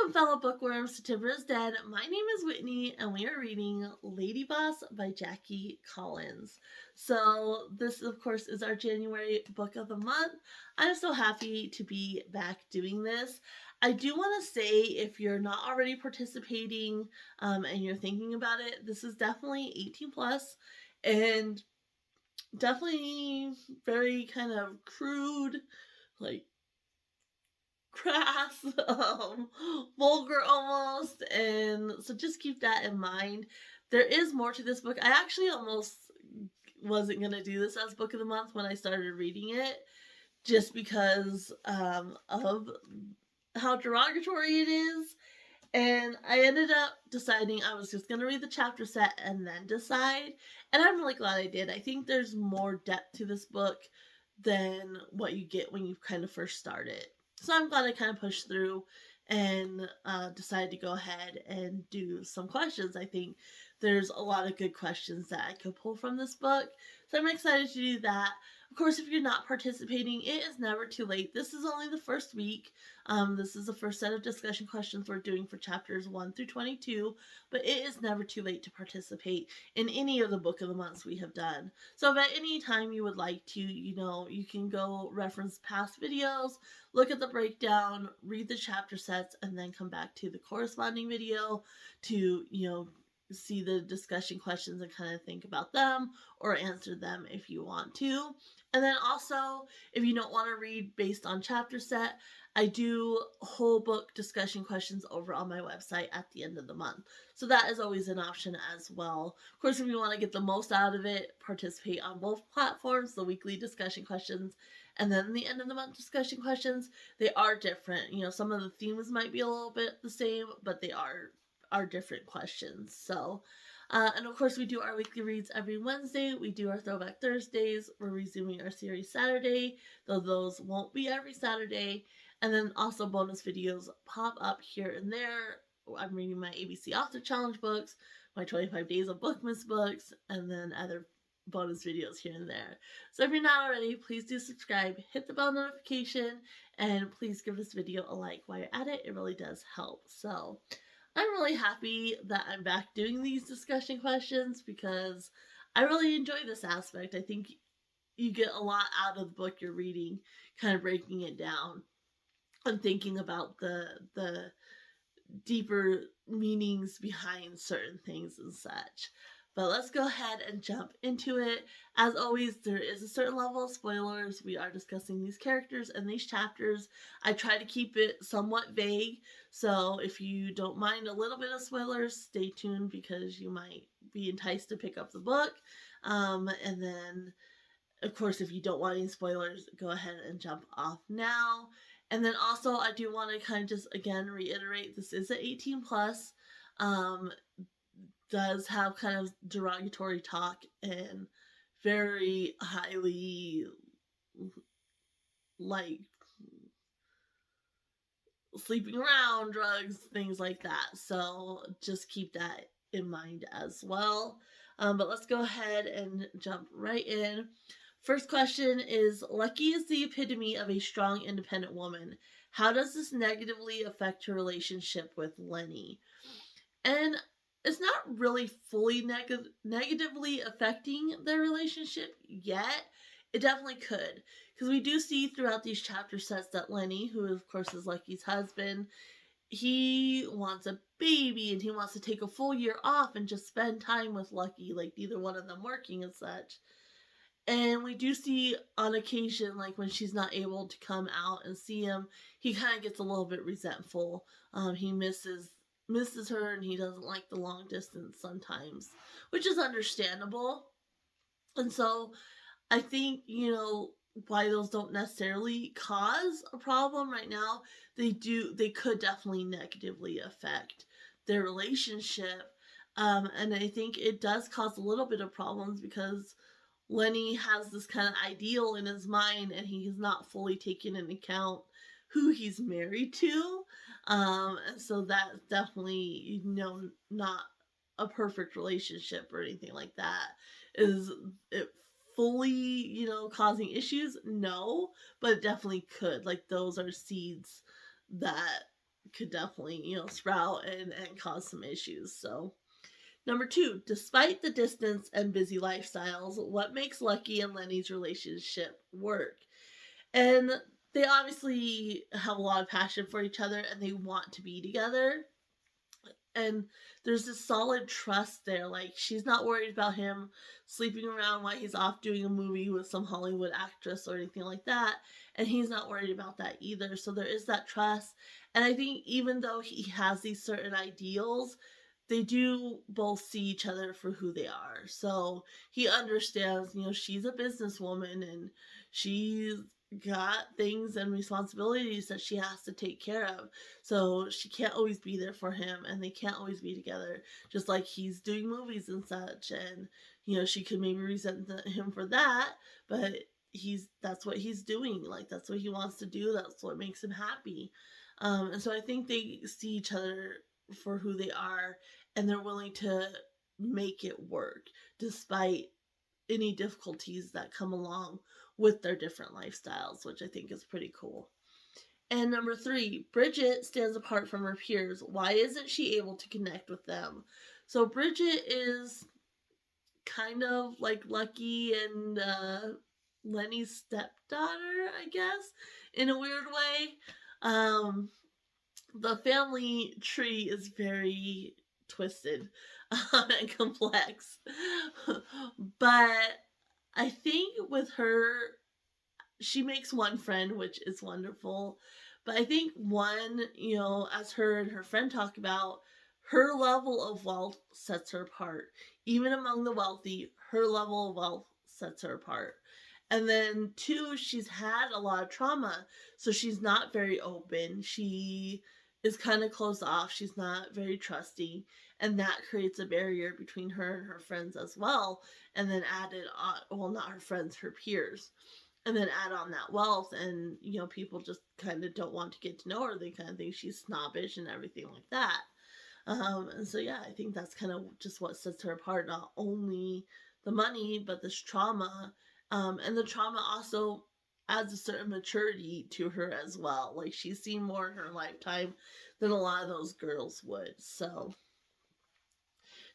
Welcome, fellow bookworms, to Timber is Dead. My name is Whitney, and we are reading Lady Boss by Jackie Collins. So, this, of course, is our January book of the month. I'm so happy to be back doing this. I do want to say, if you're not already participating and you're thinking about it, this is definitely 18 plus and definitely very kind of crude, like crass, vulgar almost, and so just keep that in mind. There is more to this book. I actually almost wasn't gonna do this as book of the month when I started reading it, just because of how derogatory it is. And I ended up deciding I was just gonna read the chapter set and then decide. And I'm really glad I did. I think there's more depth to this book than what you get when you kind of first start it. So I'm glad I kind of pushed through and decided to go ahead and do some questions. I think there's a lot of good questions that I could pull from this book. So I'm excited to do that. Of course, if you're not participating, it is never too late. This is only the first week. This is the first set of discussion questions we're doing for chapters 1 through 22, but it is never too late to participate in any of the book of the months we have done. So if at any time you would like to, you can go reference past videos, look at the breakdown, read the chapter sets, and then come back to the corresponding video to, see the discussion questions and kind of think about them or answer them if you want to. And then also, if you don't want to read based on chapter set, I do whole book discussion questions over on my website at the end of the month. So that is always an option as well. Of course, if you want to get the most out of it, participate on both platforms, the weekly discussion questions and then the end of the month discussion questions. They are different. Some of the themes might be a little bit the same, but they are different questions. So, and of course, we do our weekly reads every Wednesday. We do our Throwback Thursdays. We're resuming our series Saturday, though those won't be every Saturday. And then also bonus videos pop up here and there. I'm reading my ABC Author Challenge books, my 25 Days of Bookmas books, and then other bonus videos here and there. So if you're not already, please do subscribe, hit the bell notification, and please give this video a like while you're at it. It really does help. So I'm really happy that I'm back doing these discussion questions because I really enjoy this aspect. I think you get a lot out of the book you're reading, kind of breaking it down and thinking about the deeper meanings behind certain things and such. But let's go ahead and jump into it. As always, there is a certain level of spoilers. We are discussing these characters and these chapters. I try to keep it somewhat vague, so if you don't mind a little bit of spoilers, stay tuned because you might be enticed to pick up the book. And then, of course, if you don't want any spoilers, go ahead and jump off now. And then also, I do want to kind of just, again, reiterate, this is an 18 plus. Does have kind of derogatory talk and very highly, like, sleeping around, drugs, things like that. So just keep that in mind as well. But let's go ahead and jump right in. First question is, Lucky is the epitome of a strong, independent woman. How does this negatively affect her relationship with Lenny? And it's not really fully negatively affecting their relationship yet. It definitely could. Because we do see throughout these chapter sets that Lenny, who of course is Lucky's husband, he wants a baby and he wants to take a full year off and just spend time with Lucky, like neither one of them working and such. And we do see on occasion, like when she's not able to come out and see him, he kind of gets a little bit resentful. He misses her and he doesn't like the long distance sometimes, which is understandable. And so I think, why those don't necessarily cause a problem right now, they could definitely negatively affect their relationship. And I think it does cause a little bit of problems because Lenny has this kind of ideal in his mind and he's not fully taken into account who he's married to. And so that's definitely, not a perfect relationship or anything like that. Is it fully, causing issues? No, but it definitely could. Like, those are seeds that could definitely, sprout and cause some issues. So, number two, despite the distance and busy lifestyles, what makes Lucky and Lenny's relationship work? And they obviously have a lot of passion for each other and they want to be together. And there's this solid trust there. Like, she's not worried about him sleeping around while he's off doing a movie with some Hollywood actress or anything like that. And he's not worried about that either. So there is that trust. And I think even though he has these certain ideals, they do both see each other for who they are. So he understands, she's a businesswoman and she's got things and responsibilities that she has to take care of. So she can't always be there for him and they can't always be together. Just like he's doing movies and such. And, she could maybe resent him for that, but that's what he's doing. Like, that's what he wants to do. That's what makes him happy. And so I think they see each other for who they are and they're willing to make it work despite any difficulties that come along with their different lifestyles, which I think is pretty cool. And number three, Bridget stands apart from her peers. Why isn't she able to connect with them? So Bridget is kind of like Lucky and Lenny's stepdaughter, I guess, in a weird way. The family tree is very twisted and complex. But I think with her, she makes one friend, which is wonderful. But I think one, as her and her friend talk about, her level of wealth sets her apart. Even among the wealthy, her level of wealth sets her apart. And then two, she's had a lot of trauma, so she's not very open. She is kind of closed off. She's not very trusting, and that creates a barrier between her and her friends as well. And then added on, well, not her friends, her peers, and then add on that wealth, and people just kind of don't want to get to know her. They kind of think she's snobbish and everything like that. And so yeah, I think that's kind of just what sets her apart. Not only the money, but this trauma, and the trauma also adds a certain maturity to her as well. Like, she's seen more in her lifetime than a lot of those girls would. So,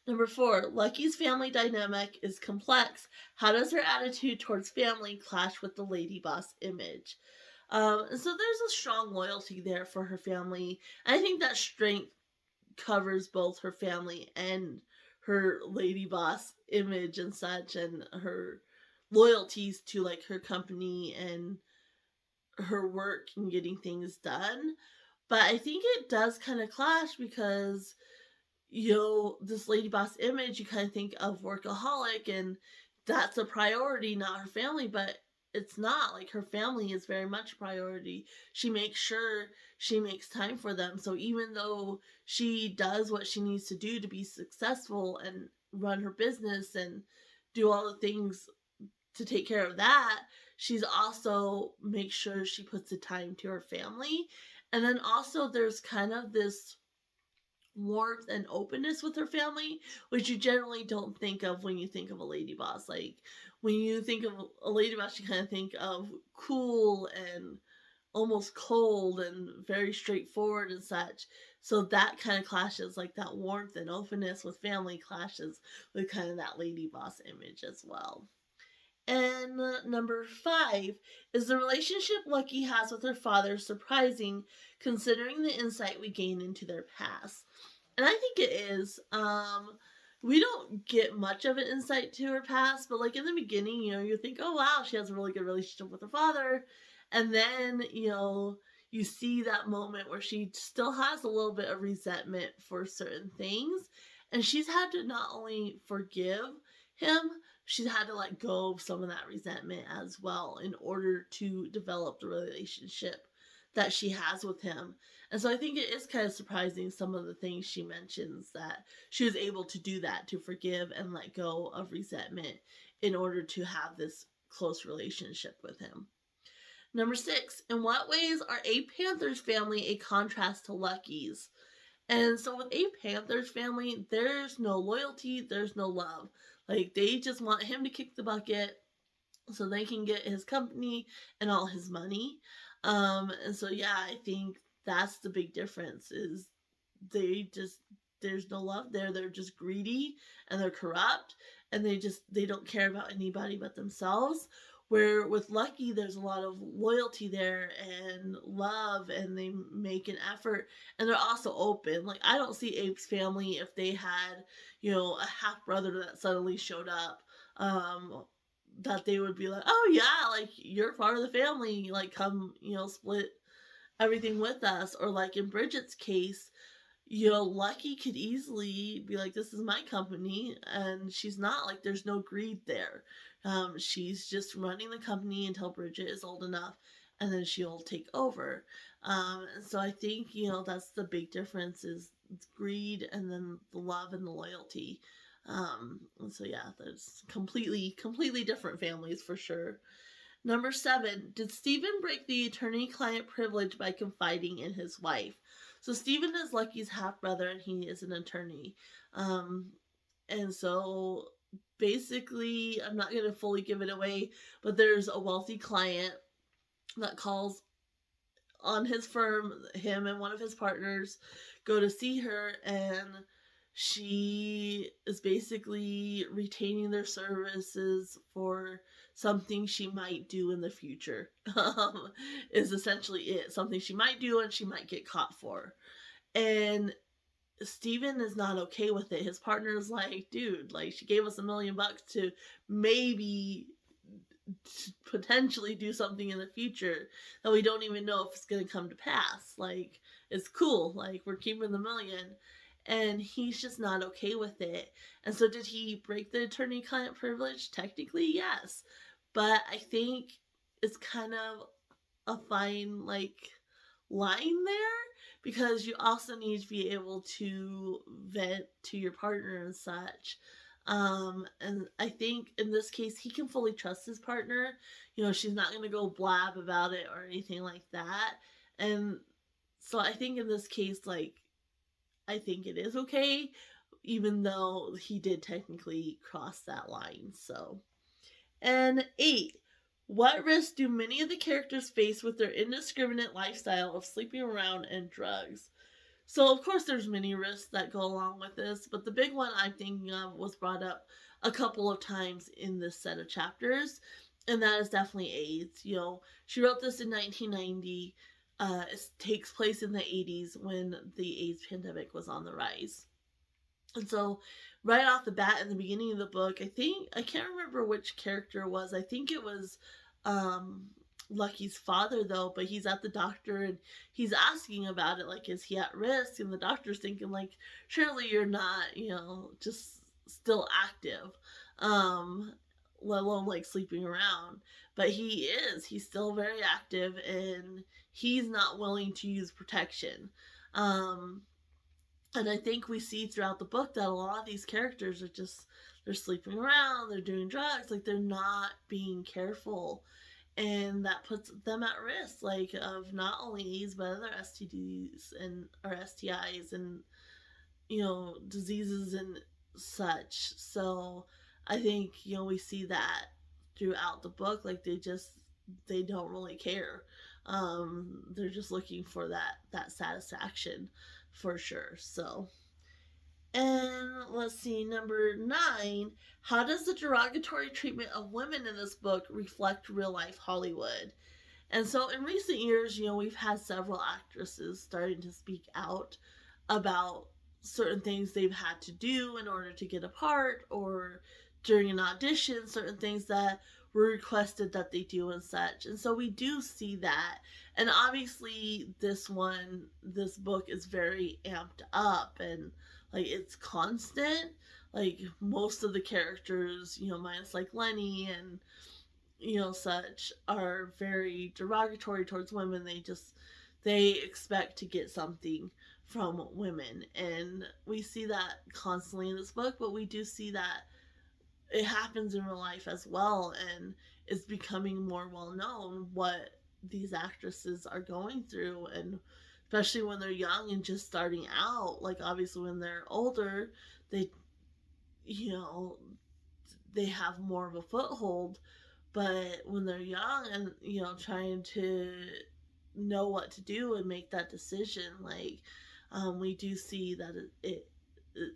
number four, Lucky's family dynamic is complex. How does her attitude towards family clash with the lady boss image? And so there's a strong loyalty there for her family. And I think that strength covers both her family and her lady boss image and such, and her loyalties to like her company and her work and getting things done. But I think it does kind of clash because this lady boss image, you kind of think of workaholic and that's a priority, not her family, but it's not. Like, her family is very much a priority. She makes sure she makes time for them. So even though she does what she needs to do to be successful and run her business and do all the things to take care of that, she's also makes sure she puts the time to her family. And then also there's kind of this warmth and openness with her family, which you generally don't think of when you think of a lady boss. Like, when you think of a lady boss, you kind of think of cool and almost cold and very straightforward and such. So that kind of clashes, like that warmth and openness with family clashes with kind of that lady boss image as well. And number five, is the relationship Lucky has with her father surprising considering the insight we gain into their past? And I think it is. We don't get much of an insight to her past, but like in the beginning, you think, oh wow, she has a really good relationship with her father. And then, you see that moment where she still has a little bit of resentment for certain things. And she's had to not only forgive him, she's had to let go of some of that resentment as well in order to develop the relationship that she has with him. And so I think it is kind of surprising some of the things she mentions, that she was able to do that, to forgive and let go of resentment in order to have this close relationship with him. Number six, in what ways are a Panther's family a contrast to Lucky's? And so with a Panther's family, there's no loyalty, there's no love. Like, they just want him to kick the bucket so they can get his company and all his money. And so yeah, I think that's the big difference. Is they just there's no love there. They're just greedy and they're corrupt, and they don't care about anybody but themselves. Where with Lucky, there's a lot of loyalty there and love, and they make an effort, and they're also open. Like, I don't see Abe's family, if they had, a half brother that suddenly showed up, um, that they would be like, oh yeah, like, you're part of the family, like, come, split everything with us. Or like in Bridget's case, Lucky could easily be like, this is my company, and she's not. Like, there's no greed there. She's just running the company until Bridget is old enough, and then she'll take over. And so I think, that's the big difference, is greed and then the love and the loyalty. And so yeah, there's completely different families for sure. Number 7, did Stephen break the attorney-client privilege by confiding in his wife? So Stephen is Lucky's half brother, and he is an attorney. Um, and so basically, I'm not going to fully give it away, but there's a wealthy client that calls on his firm. Him and one of his partners go to see her, and she is basically retaining their services for something she might do in the future. Is essentially it. Something she might do and she might get caught for. And Steven is not okay with it. His partner is like, dude, like, she gave us $1 million to maybe potentially do something in the future that we don't even know if it's going to come to pass. Like, it's cool. Like, we're keeping the $1 million. And he's just not okay with it. And so, did he break the attorney-client privilege? Technically, yes. But I think it's kind of a fine, like, line there, because you also need to be able to vent to your partner and such. And I think in this case, he can fully trust his partner. She's not going to go blab about it or anything like that. And so I think in this case, like, I think it is okay, even though he did technically cross that line. So, and 8, what risks do many of the characters face with their indiscriminate lifestyle of sleeping around and drugs? So, of course, there's many risks that go along with this, but the big one I'm thinking of was brought up a couple of times in this set of chapters, and that is definitely AIDS. She wrote this in 1990. It takes place in the 80s when the AIDS pandemic was on the rise. And so, right off the bat, in the beginning of the book, I can't remember which character it was. I think it was Lucky's father, though, but he's at the doctor and he's asking about it, like, is he at risk? And the doctor's thinking, like, surely you're not, just still active, let alone, like, sleeping around. But he is. He's still very active, and he's not willing to use protection. And I think we see throughout the book that a lot of these characters are just, they're sleeping around, they're doing drugs, like, they're not being careful. And that puts them at risk, like, of not only AIDS, but other STDs or STIs and, diseases and such. So I think, we see that throughout the book. Like, they don't really care. They're just looking for that satisfaction, for sure. So, and let's see, number 9, how does the derogatory treatment of women in this book reflect real life Hollywood? And so in recent years, we've had several actresses starting to speak out about certain things they've had to do in order to get a part, or during an audition, certain things that were requested that they do and such. And so we do see that. And obviously this book is very amped up, and, like, it's constant. Like, most of the characters, minus, like, Lenny and, such, are very derogatory towards women. They expect to get something from women. And we see that constantly in this book, but we do see that it happens in real life as well, and it's becoming more well known what these actresses are going through, and especially when they're young and just starting out. Like, obviously when they're older, they they have more of a foothold, but when they're young and trying to know what to do and make that decision. Like, we do see that it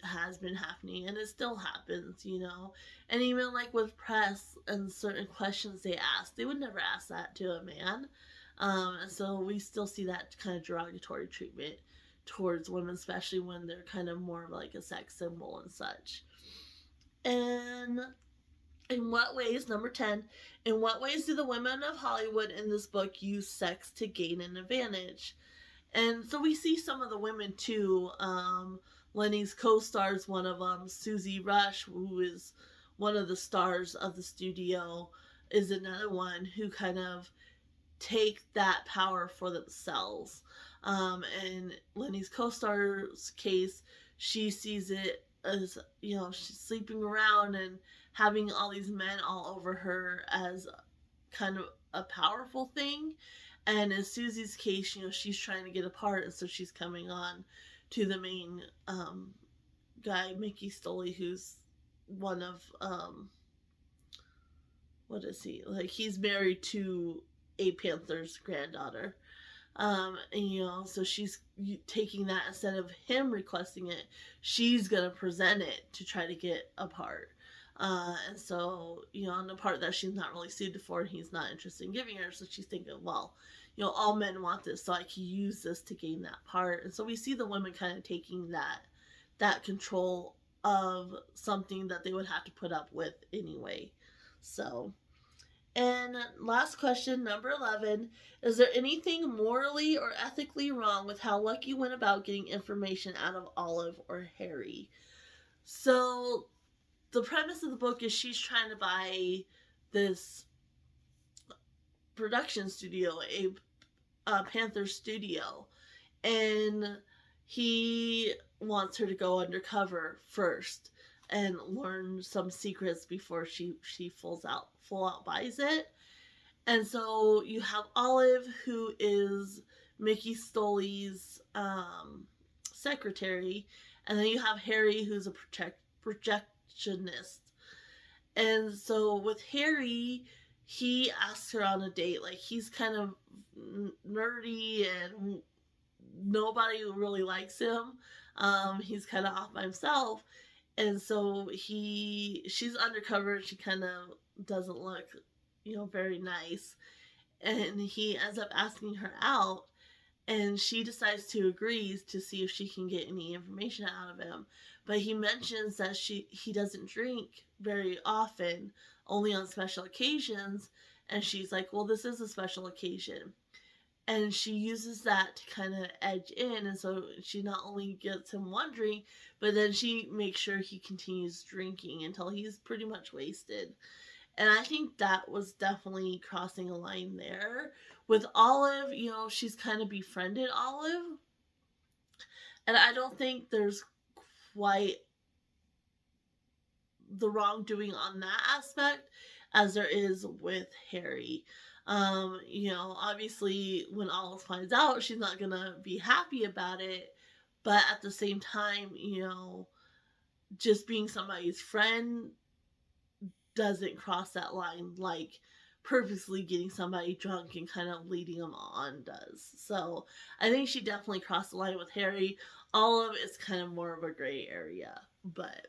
has been happening and it still happens, you know. And even like with press and certain questions they ask, they would never ask that to a man. And so we still see that kind of derogatory treatment towards women, especially when they're kind of more like a sex symbol and such. And in what ways, number 10, in what ways do the women of Hollywood in this book use sex to gain an advantage? And so we see some of the women too. Lenny's co-stars, one of them, Susie Rush, who is one of the stars of the studio, is another one who kind of take that power for themselves. In Lenny's co-star's case, she sees it as, you know, she's sleeping around and having all these men all over her as kind of a powerful thing. And in Susie's case, you know, she's trying to get apart, and so she's coming on to the main guy, Mickey Stoley, who's one of what is he? Like, he's married to a Panther's granddaughter. And, you know, so she's taking that, instead of him requesting it, she's gonna present it to try to get apart. And so, you know, on the part that she's not really suited for, he's not interested in giving her. So she's thinking, well, you know, all men want this, so I can use this to gain that part. And so we see the women kind of taking that control of something that they would have to put up with anyway. So, and last question, number 11. Is there anything morally or ethically wrong with how Lucky went about getting information out of Olive or Harry? So, the premise of the book is she's trying to buy this production studio, a Panther studio. And he wants her to go undercover first and learn some secrets before she full out buys it. And so you have Olive, who is Mickey Stoley's secretary, and then you have Harry, who's a projectionist. And so with Harry, he asks her on a date. Like, he's kind of nerdy and nobody really likes him. He's kind of off by himself. And so she's undercover. She kind of doesn't look, you know, very nice. And he ends up asking her out, and she decides to agree to see if she can get any information out of him. But he mentions that he doesn't drink very often, only on special occasions. And she's like, well, this is a special occasion. And she uses that to kind of edge in. And so she not only gets him one drink, but then she makes sure he continues drinking until he's pretty much wasted. And I think that was definitely crossing a line there. With Olive, you know, she's kind of befriended Olive. And I don't think there's quite the wrongdoing on that aspect as there is with Harry. You know, obviously when Olive finds out, she's not gonna be happy about it, but at the same time, you know, just being somebody's friend doesn't cross that line like purposely getting somebody drunk and kind of leading them on does. So I think she definitely crossed the line with Harry. Olive is kind of more of a gray area, but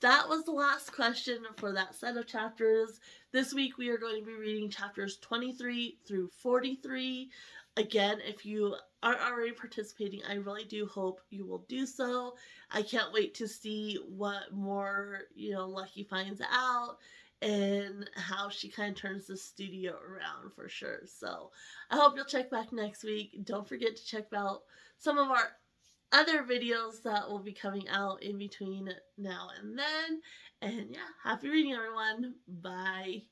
that was the last question for that set of chapters. This week we are going to be reading chapters 23 through 43. Again, if you are already participating, I really do hope you will do so. I can't wait to see what more, you know, Lucky finds out and how she kind of turns the studio around for sure. So I hope you'll check back next week. Don't forget to check out some of our other videos that will be coming out in between now and then. And yeah, happy reading, everyone. Bye.